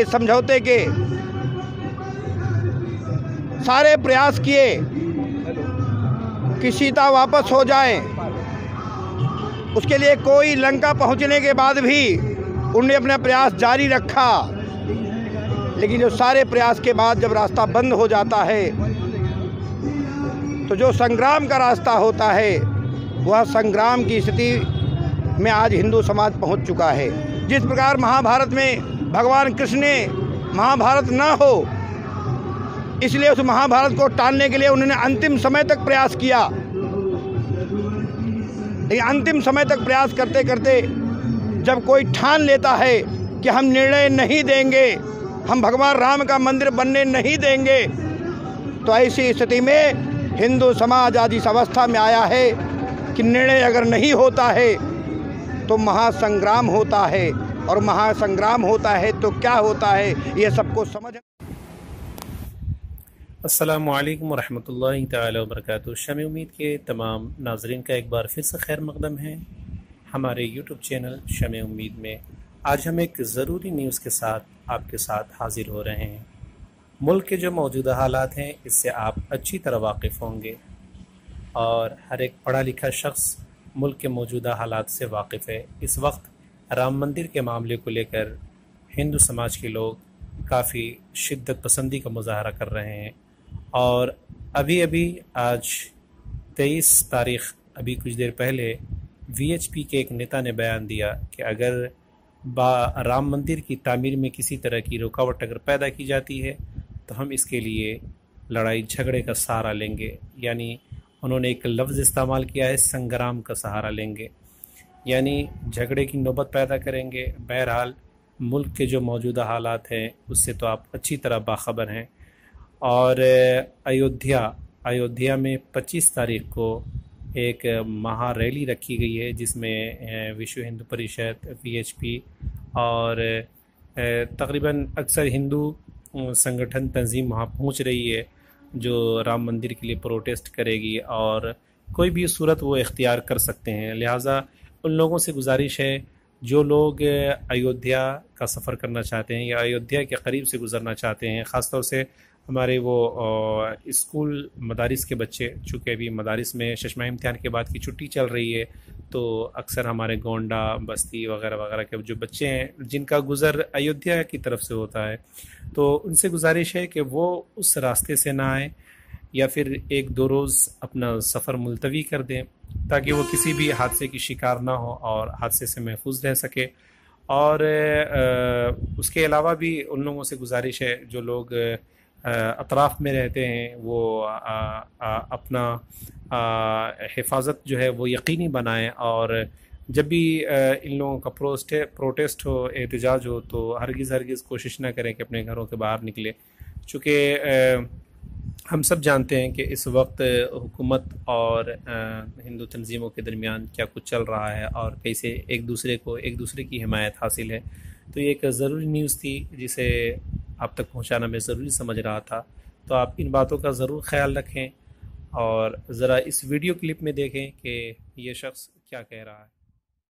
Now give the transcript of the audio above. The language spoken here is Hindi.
समझौते के सारे प्रयास किए कि सीता वापस हो जाए। उसके लिए कोई लंका पहुंचने के बाद भी उन्होंने अपना प्रयास जारी रखा, लेकिन जो सारे प्रयास के बाद जब रास्ता बंद हो जाता है तो जो संग्राम का रास्ता होता है वह संग्राम की स्थिति में आज हिंदू समाज पहुंच चुका है। जिस प्रकार महाभारत में भगवान कृष्ण ने महाभारत ना हो इसलिए उस महाभारत को टालने के लिए उन्होंने अंतिम समय तक प्रयास किया, लेकिन अंतिम समय तक प्रयास करते करते जब कोई ठान लेता है कि हम निर्णय नहीं देंगे, हम भगवान राम का मंदिर बनने नहीं देंगे, तो ऐसी स्थिति में हिंदू समाज आज इस अवस्था में आया है कि निर्णय अगर नहीं होता है तो महासंग्राम होता है, और महासंग्राम होता है तो क्या होता है ये सबको समझ। अस्सलामु अलैकुम वरहमतुल्लाहि तआला वबरकातुहू। शमे उम्मीद के तमाम नाजरीन का एक बार फिर से खैर मकदम है हमारे यूट्यूब चैनल शमे उम्मीद में। आज हम एक ज़रूरी न्यूज़ के साथ आपके साथ हाजिर हो रहे हैं। मुल्क के जो मौजूदा हालात हैं इससे आप अच्छी तरह वाकिफ़ होंगे, और हर एक पढ़ा लिखा शख्स मुल्क के मौजूदा हालात से वाकिफ़ है। इस वक्त राम मंदिर के मामले को लेकर हिंदू समाज के लोग काफ़ी शिद्दत पसंदी का मुजाहरा कर रहे हैं, और अभी अभी आज 23 तारीख़ अभी कुछ देर पहले वीएचपी के एक नेता ने बयान दिया कि अगर राम मंदिर की तामीर में किसी तरह की रुकावट अगर पैदा की जाती है तो हम इसके लिए लड़ाई झगड़े का सहारा लेंगे। यानी उन्होंने एक लफ्ज़ इस्तेमाल किया है, संग्राम का सहारा लेंगे, यानी झगड़े की नौबत पैदा करेंगे। बहरहाल मुल्क के जो मौजूदा हालात हैं उससे तो आप अच्छी तरह बाखबर हैं। और अयोध्या में 25 तारीख़ को एक महा रैली रखी गई है जिसमें विश्व हिंदू परिषद, वीएचपी और तकरीबन अक्सर हिंदू संगठन तंजीम वहाँ पहुँच रही है जो राम मंदिर के लिए प्रोटेस्ट करेगी, और कोई भी सूरत वो इख्तियार कर सकते हैं। लिहाजा उन लोगों से गुजारिश है जो लोग अयोध्या का सफ़र करना चाहते हैं या अयोध्या के करीब से गुज़रना चाहते हैं, ख़ास तौर से हमारे वो स्कूल मदारिस के बच्चे, चूँकि अभी मदारिस में शशमा इम्तिहान के बाद की छुट्टी चल रही है, तो अक्सर हमारे गोंडा, बस्ती वगैरह वगैरह के जो बच्चे हैं जिनका गुज़र अयोध्या की तरफ से होता है, तो उनसे गुजारिश है कि वो उस रास्ते से ना आएँ या फिर 1-2 रोज़ अपना सफ़र मुलतवी कर दें ताकि वो किसी भी हादसे की शिकार ना हो और हादसे से महफूज रह सके। और उसके अलावा भी उन लोगों से गुजारिश है जो लोग अतराफ़ में रहते हैं वो अपना हिफाजत जो है वो यकीनी बनाएं, और जब भी इन लोगों का प्रोटेस्ट हो, एहतजाज हो, तो हरगिज़ कोशिश ना करें कि अपने घरों के बाहर निकले, चूँकि हम सब जानते हैं कि इस वक्त हुकूमत और हिंदू तंज़ीमों के दरमियान क्या कुछ चल रहा है और कैसे एक दूसरे की हिमायत हासिल है। तो ये एक ज़रूरी न्यूज़ थी जिसे आप तक पहुंचाना मैं ज़रूरी समझ रहा था। तो आप इन बातों का ज़रूर ख्याल रखें और ज़रा इस वीडियो क्लिप में देखें कि ये शख्स क्या कह रहा है।